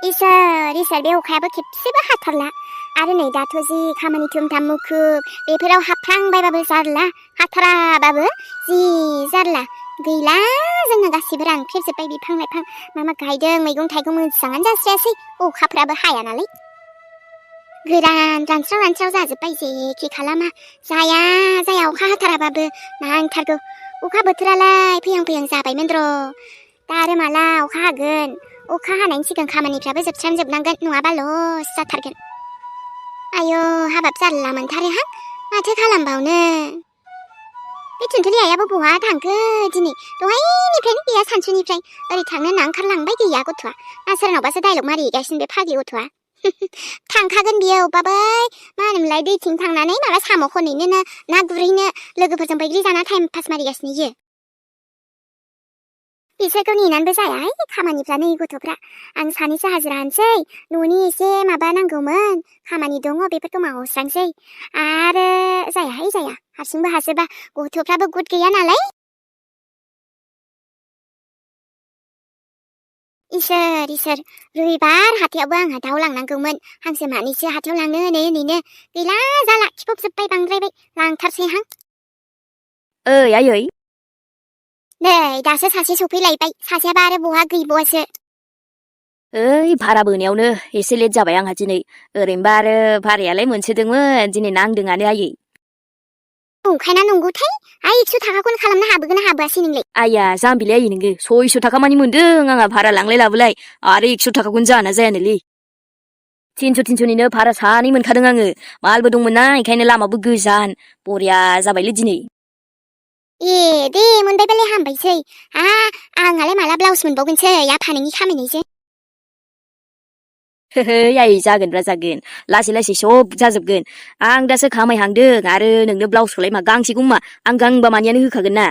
इसोर बे अखायाबो खेबसेबो हाथारला आरो नै दाथ' जि खामानि थुमथाम मुखुब बेफोराव हाबफ्लांबायबाबो जारला हाथाराबाबो जि जारला गैला जोंना गासिबो रानख्रेबजोब्बाय बिफां लाइफां मा गायदों मैगं थाइगं मोजाङानो जास्रायासै अखाफ्राबो हाया नालाय गोरान रानस्राव जाजोब्बाय जेखि खालामा जाया अखा हाथाराबाबो नांथारगौ अखा बोथोरालाय फैहां जाबायमोन र' दा आरो माला अखा हागोन अखा हानायनि सिगां खामानिफ्राबो जोबस्रांजोबनांगोन नङाबा लस जाथारगोन आयौ हाबाब जारला मोनथारोहां माथो खालामबावनो बे थुनथुलि आइयाबो बहा थांखो दिनै दहायनिफ्रायनो गैया सानसुनिफ्राय ओरै थांनो होनना ओंखारलांबाय गैया गथ'आ ना सोरनावबासो डायलग मारिहैगासिनो बे फाग्लि गथ'आ थांखागोन बियो अबेबा बै मा होनोमोनलाय दैथिं थांनानै माबा साम' खनहैनो ना गुरहैनो लोगोफोरजों बैग्रि जाना टाइम पास मारिगासिनो इयो बिसोरखौ नेनानैबो जायाहाय खामानिफ्रा नै गथ'फ्रा आं सानैसो हाजिरा होनसै न'नि एसे माबा नांगौमोन खामानि दङ बेफोरखौ मावस्रांसै आरो जाया हारसिंबो हाजोबा गथ'फ्राबो गुद गैया नालाय इसोर रबिबार हाथायावबो आंहा दाउ लांनांगौमोन हांसो मानैसो हाथायाव लांनो ओरैनो गैला जाला खिफबजोब्बाय बांद्रायबाय लांथारसैहां ओइ आयै नै दासो सासे सफैलायबाय सासेयाबा आरो बहा गैबावासो ओइ भारा बोनायावनो एसे लेट जाबाय आंहा दिनै ओरैनोबा आरो भारायालाय मोनसोदोंमोन दिनै नांदोंआनो आयै नंखायना नंगौथाय 100 थाखाखौनो खालामनो हाबोगोन ना हाबोआसै नोंलाय आइया जाम्बिलै आयै नोङो 600 थाखा मानि मोनदों आंहा भारा लांलाय लाबोलाय आरो 100 थाखाखौनो जाना जायानोलै 300निनो भारा सानै मोनखादों आङो मालबो दंमोन ना ओंखायनो लामाबो गोजान बरिया जाबायलै दिनै ए दे मोनबायबालाय हामबायसै आंहालाय माला ब्लाउस मोनबावगोनसै आफा नोंनि खामायनायजों आयै जागोनब्रा जागोन लासै सब जाजोबगोन आं दासो खामायहांदों आरो नोंनो ब्लाउसखौलाय मा गांसेखौ मा आं गांबा मानियानो होखागोन ना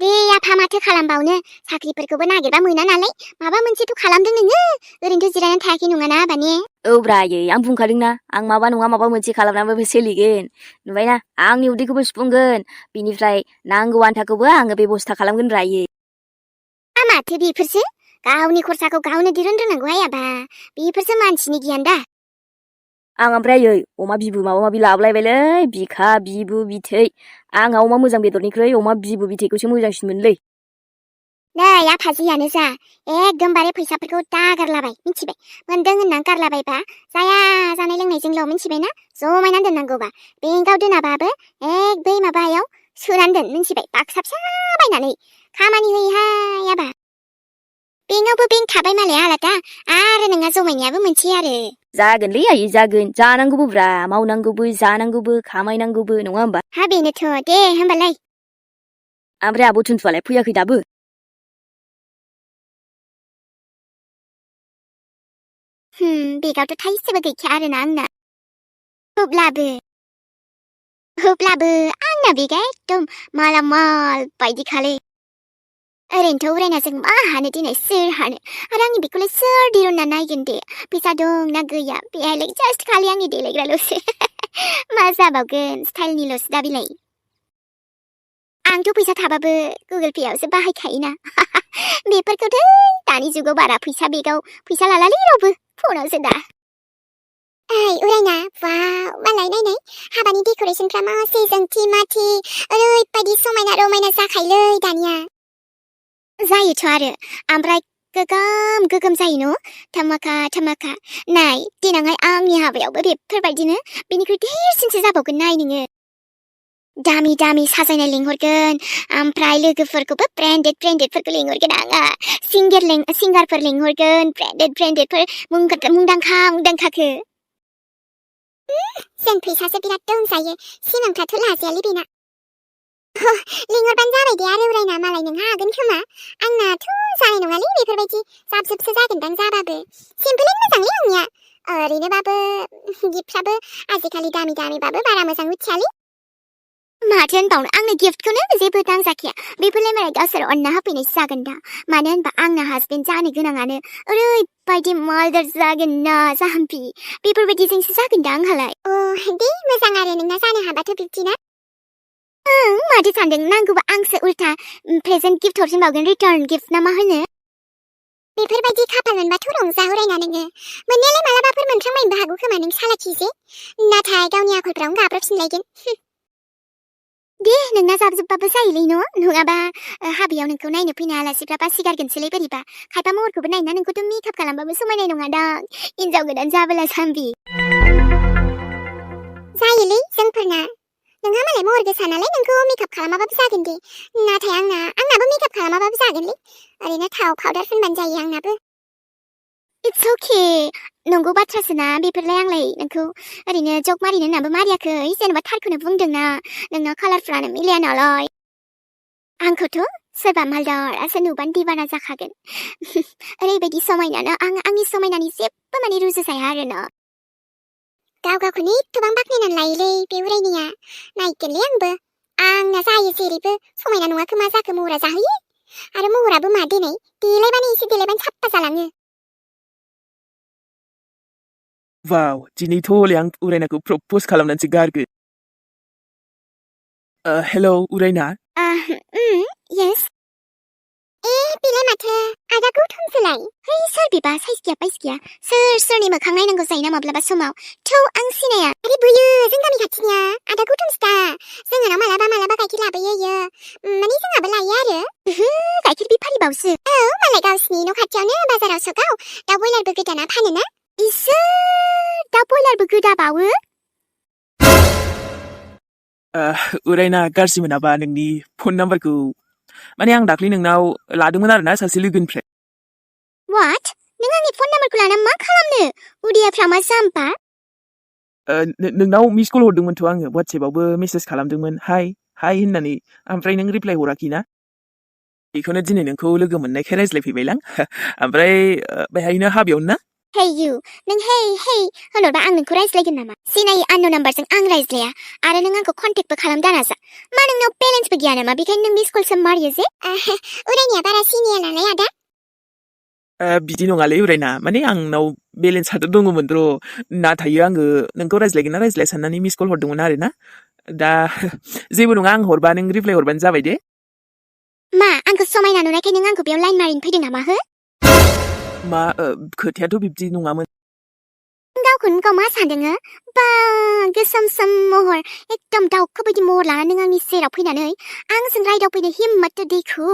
दे आफा माथो खालामबावनो साख्रिफोरखौबो नागिरबा मोना नालाय माबा मोनसेथ' खालामदों नोङो ओरैनोथ' जिरायनानै थायाखै नङाना बाने औब्रा आयै आं बुंखादोंना आं माबा नङा माबा मोनसे खालामनानैबो सोलिगोन नुबायना आंनि उदैखौबो सुफुंगोन बिनिफ्राय नांगौ आन्थाखौबो आङो बेबस्था खालामगोन रा आयै माथो बेफोरसो गावनि खरसाखौ गावनो दिरुन रोंनांगौहाय आबा बेफोरसो मानसिनि गियान दा आं ओमफ्राय आयै अमा बिबु माबा माबि लाबोलायबायलै बिखा बिबु बिथै आंहा अमा मोजां बेदरनिख्रुइ अमा बिबु बिथैखौसो मोजांसिन मोनलै नै आफा जियानो जा एकदमबारे फैसाफोरखौ दागारलाबाय मिथिबाय मोनदों होननानै गारलाबायबा जाया जानाय लोंनायजोंल' मिथिबायना जमायनानै दोननांगौबा बेंकआव दोनाबाबो बै माबायाव सोनानै दोन मिथिबाय बाक्सा फिसा बायनानै खामानि होयोहाय आबा बेंकआवबो बेंक थाबाय मालाय आलादा आरो नोंहा जमायनायाबो मोनसे आरो जागोनलै आयै जागोन जानांगौबोब्रा मावनांगौबो जानांगौबो खामायनांगौबो नङा होमबा हा बेनोथ' दे होमबालाय ओमफ्राय आब' थुनथुआलाय फैयाखै दाबो बेगावथ' थाइसेबो गैखाया आरोना आंना अब्लाबो आंना बेगा एकदम मालामाल बायदिखालै ओरैनोथ' उरायनाजों मा हानो दिनै सोर हानो आरो आंनि बेखौलाय सोर दिरुनना नायगोन दे फैसा दं ना गैया बेहायलाय जास्ट खालि आंनि देलायग्राल'सो मा जाबावगोन स्टाइलनिल'सो दा बिलाय आंथ' फैसा थाबाबो गुगोल पेआवसो बाहायखायोना बेफोरखौथ' दानि जुगाव बारा फैसा बेगाव फैसा लालालै रावबो फनावसो दा ओइ उरायना वाव मालाय नायनाय हाबानि डेक'रेसनफ्रा मासे जोंथि माथि ओरैबायदि समायना रमायना जाखायोलै दानिया जायोथ' आरो ओमफ्राय गोगोम जायो न' धमाका नाय देनांहाय आंनि हाबायावबो बेफोरबायदिनो बेनिख्रुइ देरसिनसो जाबावगोन नाय नोङो दामि साजायनाय लिंहरगोन ओमफ्राय लोगोफोरखौबो ब्रेन्डेडफोरखौ लिंहरगोन आङो सिंगारफोर लिंहरगोन ब्रेन्डेडफोर मुंदांखाखो जों फैसासो बिराद दंजायो सिमांफ्राथ' लाजायालै बेना लिंहरबानो जाबाय दे आरो उरायना मालाय नोंहा हागोन खोमा आंनाथ' जानाय नङालै बेफोरबायदि जाबजुबसो जागोनदां जाबाबो सिम्पोलैनो मोजांलै आंनिया ओरैनोबाबो गिफ्टफ्राबो आजिखालि दामिबाबो बारा मोजां मिथियालै माथो होनबावनो आंनो गिफ्टखौनो जेबो नांजाखाया बेफोरलाय मालाय गावसोर अनना होफैनायसो जागोन दा मानो होनबा आंना हासबेन्ड जानो गोनाङानो ओरैबायदि मालदार जागोन ना जाम्बि बेफोरबायदिजोंसो जागोन दा आंहालाय दे मोजां आरो नोंना जानो हाबाथ' बिब्दिना माथो सानदों नांगौबा आंसो उल्था प्रेजेन्ट गिफ्ट हरफिनबावगोन रिटार्न गिफ्ट ना मा होनो बेफोरबायदि खाफाल मोनबाथ' रंजाहरायना नोङो मोननायालाय मालाबाफोर मोनफ्रांबायनोबो हागौ खोमा नों सालाखिजे नाथाय गावनि आखलफ्रावनो गाब्रबफिनलायगोन दे नोंना जाबजोबबाबो जायोलै न' नङाबा हाबायाव नोंखौ नायनो फैनाय आलासिफ्रा बासिगारगोनसोलै बोरैबा खायफा महरखौबो नायना नोंखौथ' मेकआप खालामबाबो समायनाय नङा दां हिनजाव गोदान जाबोला जाम्बि जायोलै जोंफोरना नोंहा मालाय महर गोसा नालाय नोंखौ मेकआप खालामाबाबो जागोन दे नाथाय आंनाबो मेकआप खालामाबाबो जागोनलै ओरैनो थाव पाउडार फुनबानो जायो आंनाबो इट्स अके नंगौ बाथ्रासोना बेफोरलाय आंलाय नोंखौ ओरैनो जक मारिनो होननाबो मारियाखै जेनेबा थारखौनो बुंदोंना नोंना कालारफ्रानो मिलाया नालाय आंखौथ' सोरबा मालदारासो नुबानो दिबाना जाखागोन ओरैबायदि समायनाना आंनि समायनानि जेबो माने रुजुजाया आरोना गाव गावखौनो एथबां बाख्नायनानै लायोलै बे उरायनाया नायगोनलै आंना जायो जेरैबो समायना नङा खोमा जाखो महरा जाहोयो आरो महराबो मा देनाय देलायबानो एसे देलायबानो साफा जालाङो वाव दिनैथ' हले आं उरायनाखौ प्रप'ज खालामनानैसो गारगोन हेलौ उरायना येस बेलाय माथो आदा गौथमसोलाय है सोर बेबा साइज गैया बाइस गैया सोरनि मोखां नायनांगौ जायोना माब्लाबा समाव थौ आं सिनाया आरे बुयो जों गामि खाथिनिया आदा गौथमसो दा जोंहानाव मालाबा गाइखेर लाबोयो इयो माने जोंहाबो लायो आरो गाइखेर बेफारिबावसो औ मालाय गावसिनि न' खाथियावनो बाजाराव सगाव दाउ बयलारबो गोदाना फानोना इसोर दाउ बयलारबो गोदाबावो उरायना गाज्रि मोनाबा नोंनि फन नाम्बारखौ माने आं दाख्लै नोंनाव लादोंमोन आरोना सासे लोगोनिफ्राय What? नों आंनि फन नाम्बारखौ लाना मा खालामनो उदियाफ्रा मा जाम्बा नोंनाव मिस कल हरदोंमोनथ' आङो वाट्सएपआवबो मेसेज खालामदोंमोन हाय होननानै ओमफ्राय नों रिप्लाय हराखैना बेखौनो दिनै नोंखौ लोगो मोननायखाय रायज्लायफैबायलां ओमफ्राय बेहायनो हाबायावनो ना Hey you नों hey होनहरबा आं नोंखौ रायज्लायगोन नामा सिनायै आननोन नाम्बारजों आं रायज्लाया आरो नों आंखौ कन्टेक्टबो खालाम दानाजा मा नोंनाव बेलेन्सबो गैया नामा बेखायनो नों मिस कलसो मारियो जे उरायनाया बारा सिनिया नालाय आदा बिदि नङालै उरायना माने आंनाव बेलेन्सआथ' दङमोन र' नाथाय आङो नोंखौ रायज्लायगोन ना रायज्लाया साननानै मिस कल हरदोंमोन आरोना दा जेबो नङा आं हरबा नों रिप्लाय हरबानो जाबाय दे मा आंखौ समायना नुनायखाय नों आंखौ बेयाव लाइन मारिनो फैदों नामा हो मा खोथायाथ' बिब्दि नङामोन गावखौनो गाव मा सानदों बा गोसोम महर एकदम दाउखो बायदि महर लानानै नों आंनि सेराव फैनानै आंजों रायदावफैनो हिम्मत देखु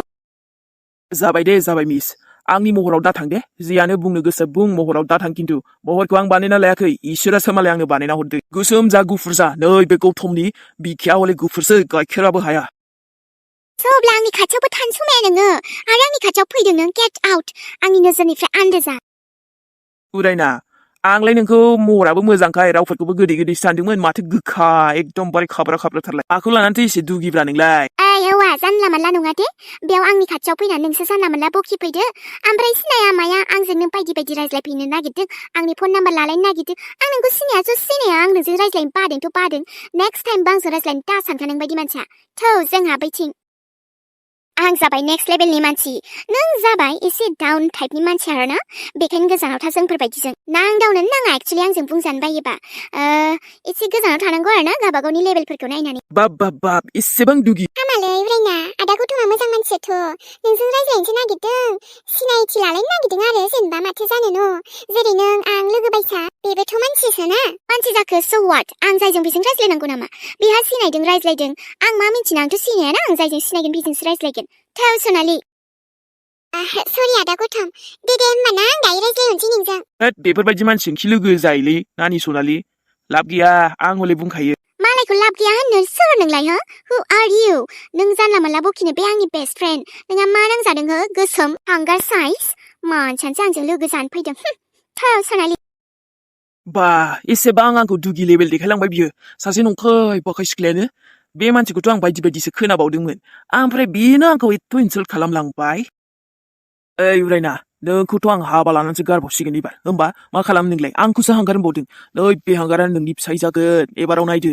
जाबाय दे जाबाय मिस आंनि महराव दाथां दे जियानो बुंनो गोसो बुं महराव दाथां खिन्थु महरखौ आं बानायना लायाखै इसोरासो मालाय आंनो बानायना हरदों गोसोम जा गुफुर जा नै बे गौतमनि बिखाया हले गुफुरसो गाइखेराबो हाया अब्ला आंनि खाथियावबो थानो समाया नोङो आरो आंनि खाथियाव फैदों नों गेट आउट आंनि नोजोरनिफ्राय आन्दाजा उरायना आंलाय नोंखौ महराबो मोजांखाय रावफोरखौबो गोदै सानदोंमोन माथो गोखा एकदमबारे खाब्राथारलाय आखौ लानानैथ' एसे दुगिब्रा नोंलाय हौवा जानला मोनला नङा दे बेयाव आंनि खाथियाव फैनानै नोंसो जानला मोनला बखिफैदो ओमफ्राय सिनाया माया आंजों नों बायदि रायज्लायफैनो नागिरदों आंनि फन नाम्बार लालायनो नागिरदों आं नोंखौ सिनाया आं नोंजों रायज्लायनो बादोंथ' बादों नेक्स्ट टाइम आंजों रायज्लायनो दा सानखा नों बायदि मानसिया थौ जोंहा बैथिं आं जाबाय नेक्स्ट लेभेलनि मानसि नों जाबाय एसे डाउन टाइपनि मानसि आरोना बेखायनो गोजानाव था जोंफोरबायदिजों नांदावनोनो नाङा एक्चुअली आंजों बुंजानो बायोबा एसे गोजानाव थानांगौ आरोना गावबागावनि लेभेलफोरखौ नायनानै बाब एसेबां दुगि हामालै उरायना आदा गौतमा मोजां मानसियाथ' नोंजों रायज्लायनोसो नागिरदों सिनायथि लालायनो नागिरदों आरो जेनेबा माथो जानो न' जेरै नों आं लोगो बायसा बेबोथ' मानसिसोना मानसि जाखो स' वाट आं जायजों बेजों रायज्लायनांगौ नामा बेहा सिनायदों रायज्लायदों आं मा मिन्थिना आंथ' सिनायाना आं जायजों सिनायगोन बेजोंसो रायज्लायगोन थौ सनालि सरि आदा गौतम दे होमबा ना आं दायो रायज्लायहरनोसै नोंजों बेफोरबायदि मानसिजोंखि लोगो जायोलै नानि सनालि लाब गैया आं हले बुंखायो मालायखौ लाब गैया होननो सोर नोंलाय हो हु आर इउ नों जानला मोनला बखिनो बे आंनि बेस्ट फ्रेन्ड नोंहा मा नांजादों हो गोसोम हांगार साइज मानसियानोसो आंजों लोगो जानो फैदों थौ सनालि बा एसेबां आंखौ दुगि लेभेल देखायलांबाय बियो सासे नंखाय बाखाय सिख्लायानो बे मानसिखौथ' आं बायदिसो खोनाबावदोंमोन ओमफ्राय बेनो आंखौ एथ' इनसाल्ट खालामलांबाय ओइ उरायना नोंखौथ' आं हाबा लानानैसो गारबावसिगोन एबार होमबा मा खालाम नोंलाय आंखौसो हांगार होनबावदों नै बे हांगारानो नोंनि फिसाय जागोन एबाराव नायदो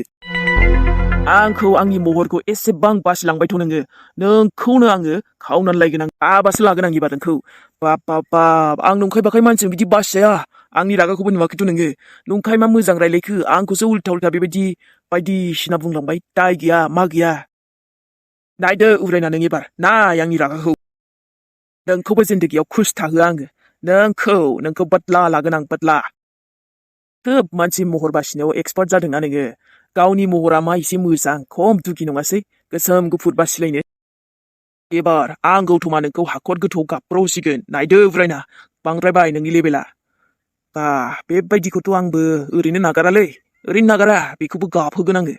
आंखौ आंनि महरखौ एसेबां बासिलांबायथ' नोंखौनो आङो खावनानै लायगोन आं हाबासो लागोन आं एबार नोंखौ बाब आं नंखाय बाखाय मानसिजों बिदि बासिजाया आंनि रागाखौबो नुवाखैथ' नोङो नंखाय मा मोजां रायलायखो आंखौसो उल्था बेबायदि बायदिसिना बुंलांबाय दाय गैया मा गैया नायदो उरायना नों एबार नाय आंनि रागाखौ नोंखौबो जिन्दगियाव खुस थाहोआ आङो नोंखौ बदला लागोन आं बदला खोब मानसि महर बासिनायाव एक्सपार्ट जादोंना नोङो गावनि महरा मा एसे मोजां खम दुगि नङासै गोसोम गुफुर बासिलायनो एबार आं गौतमा नोंखौ हाखर गोथौ गाबब्रावसिगोन नायदो उरायना बांद्रायबाय नोंनि लेबेला बा बेबायदिखौथ' आंबो ओरैनो नागारा बेखौबो गाबहोगोन आङो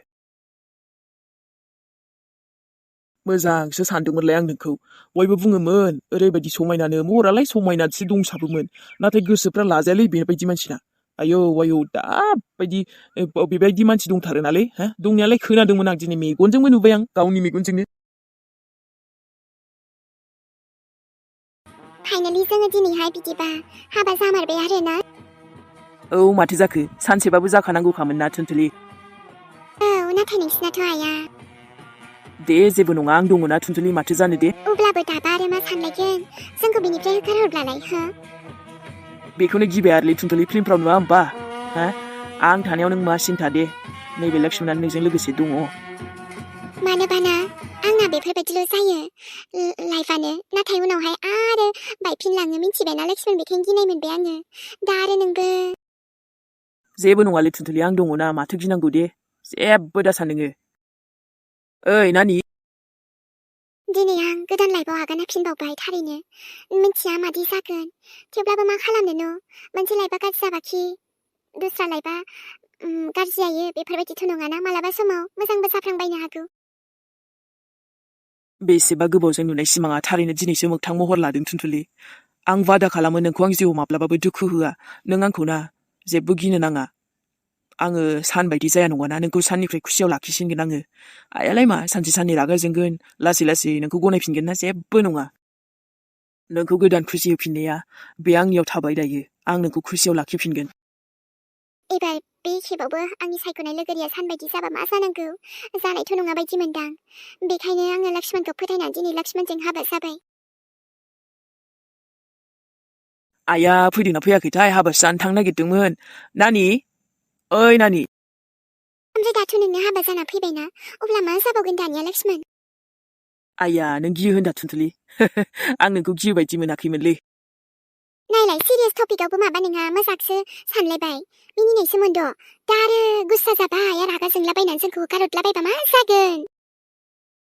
मोजांसो सानदोंमोनलाय आं नोंखौ बयबो बुङोमोन ओरैबायदि समायनानो महरालाय समायनासो दंसाबोमोन नाथाय गोसोफ्रा लाजायालै बेबायदि मानसिना आयौ बेबायदि मानसि दंथारोनालै हा दंनायालाय खोनादोंमोन आं दिनै मेगनजोंबो नुबाय आं गावनि मेगनजोंनो फाइनालि जोङो दिनैहाय बिदिबा हाबा जामारबाय आरोना औ माथो जाखो सानसेबाबो जाखानांगौखामोन ना थुनथुलि औ नाथाय नोंसिनाथ' आइया दे जेबो नङा आं दङना थुनथुलि माथो जानो दे अब्लाबो दाबा आरो मा सानलायगोन जोंखौ बिनिफ्राय होखारहरब्लालाय हो बेखौनो गिबाय आरोलै थुनथुलि फिल्मफ्राव नुवा होमबा हा आं थानायाव नों मा सिन्था दे नैबे लक्ष्मणानो नोंजों लोगोसे दङ मानोबाना आंना बेफोरबायदिल' जायो लाइफआनो नाथाय उनावहाय आरो बायफिनलाङो मिथिबायना लक्ष्मण बेखायनो गिनाय मोनबाय आङो दा आरो नोंबो जेबो नङालै थुनथुलि आं दङना माथो गिनांगौ दे जेबो दासान नोङो ओइ नानि दिनै आं गोदान लाइफआव आगान होफिनबावबाय थारैनो मिथिया मादि जागोन थेवब्लाबो मा खालामनो मोनसे लाइफआ गाज्रि जाबाखि दस्रा लाइफआ गाज्रि जायो बेफोरबायदिथ' नङाना मालाबा समाव मोजांबो जाफ्लांबायनो हागौ बेसेबा गोबावजों नुनाय सिमाङा थारैनो दिनैसो मोगथां महर लादों थुनथुलि आं वादा खालामो नोंखौ आं जिउआव माब्लाबाबो दुखु होआ नों आंखौ ना जेबो गिनो नाङा आङो सान बायदि जाया नङाना नोंखौ साननिफ्राय खुसियाव लाखिसिनगोन आङो आइयालाय मा सानसे साननै रागा जोंगोन लासै लासै नोंखौ गनायफिनगोन ना जेबो नङा नोंखौ गोदान खुसि होफिननाया बे आंनियाव थाबाय दायो आं नोंखौ खुसियाव लाखिफिनगोन एबार बे खेबावबो आंनि सायख'नाय लोगोरिया सानबायदि जाबा मा जानांगौ जानायथ' नङा बायदि मोनदां बेखायनो आङो लक्ष्मणखौ फोथायनानै दिनै लक्ष्मणजों हाबा जाबाय आइया फैदोंना फैयाखैथाय हाबासो जानो थांनो नागिरदोंमोन नानि ओइ नानि ओमफ्राय दाथ' नोंनो हाबा जाना फैबायना अब्ला मा जाबावगोन दानिया लक्ष्मण आइया नों गियो होनदा थुनथुलि आं नोंखौ गियो बायदि मोनाखैमोनलै नायलाय सिरियास टपिकआवबो माबा नोंहा मोजांसो सानलायबाय मिनिनाय सोमोन्द' दा आरो गुस्सा जाबाय आरो रागा जोंलाबायनानै जोंखौ होखारहरलाबायबा मा जागोन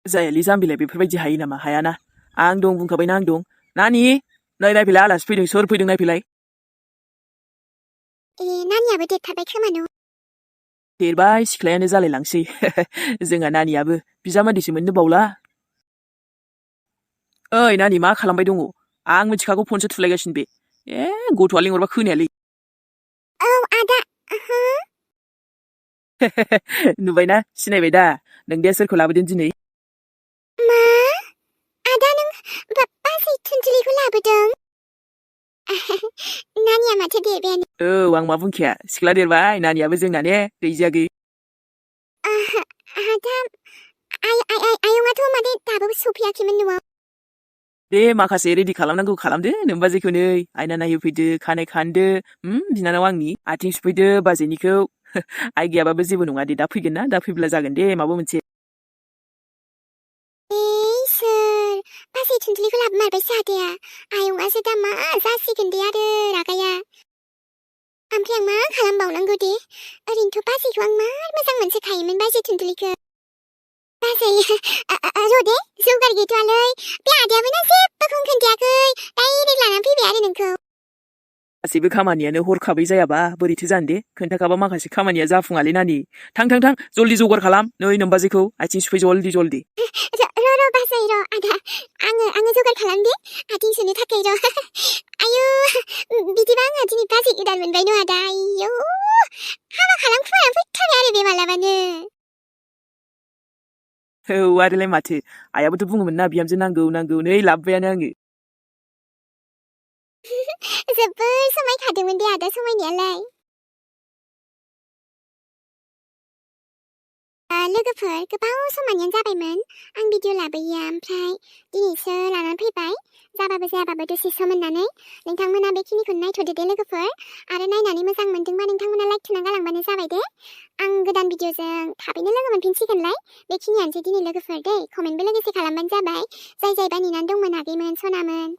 जायालै जाम्बिलाय बेफोरबायदि हायो नामा हायाना आं दं बुंखाबायना आं दं नानि नै नायफैलाय आलासि फैदों सोर फैदों नायफैलाय नानियाबो देरथारबाय खोमा न' देरबाय सिख्लायानो जालायलांसै जोंहा नानियाबो बिजामादैसो मोननो बावला ओइ नानि मा खालामबाय दङ आं मिथिखागौ फनसो थुलायगासिनो बे गथ'आ लिंहरबा खोनायालै औ आदा नुबायना सिनायबाय दा नों दे सोरखौ लाबोदों दिनै मा आदा नों बाजै थुनथुलिखौ लाबोदों नानिया माथो देरबायानो औ आं मा बुंखाया सिख्ला देरबाय नानियाबो जोंना ने गैजाया गै आदा आयंआथ' माने दाबो सफैयाखैमोन न'आव दे माखासे रेडि खालामनांगौ खालामदो नोमबाजैखौ नै आयना नायहोफैदो खानाय खानदो बिनानाव आंनि आथिं सुफैदो बाजैनिखौ आइ गैयाबाबो जेबो नङा दे दा फैगोन ना दा फैब्ला जागोन दे माबा मोनसे सोर बाजै थुनथुलिखौ लाबोमारबायसो आदाया आयंआसो दा मा जासिगोन दे आरो रागाया ओमफ्राय आं मा खालामबावनांगौ दे ओरैनोथ' बाजैखौ आं मार मोजां मोनसोखायोमोन बाजै थुनथुलिखौ बाजै र' दे जौगार गैथ'आलै बे आदायाबो ना जेबोखौनो खोन्थायाखै डाइरेक्ट लानानै फैबाय आरो नोंखौ गासैबो खामानियानो हरखाबै जायाबा बोरैथो जानो दे खोन्थाखाबा माखासे खामानिया जाफुङालै नानि थां जल्दि जगार खालाम नै नोमबाजैखौ आथिं सुफै जल्दि र' बाजै र' आदा आङो जगार खालाम दे आथिं सुनो थाखाय र' आयौ बिदिबा आंहा दिनै बाजै गोदान मोनबाय न' आदा आयौ हाबा खालामखुमानानै फैथारबाय आरो बे मालाबानो औ आरोलाय माथो आइयाबोथ' बुङोमोन ना बिहामजो नांगौ नै लाबोबायानो आङो जोबोर समायखादोंमोन दे आदा समायनायालाय लोगोफोर गोबाव समानियानो जाबायमोन आं भिडिअ लाबोयो ओमफ्राय दिनैसो लानानै फैबाय जाबाबो जायाबाबो दसे सम होननानै नोंथांमोना बेखिनिखौनो नायथ'दो दे लोगोफोर आरो नायनानै मोजां मोनदोंबा नोंथांमोना लाइक थुना गालांबानो जाबाय दे आं गोदान भिडिअजों थाबैनो लोगो मोनफिनसिगोनलाय बेखिनियानोसै दिनै लोगोफोर दे कमेन्टबो लोगोसे खालामबानो जाबाय जाय जायबा नेनानै दंमोन आगैमोन सनामोन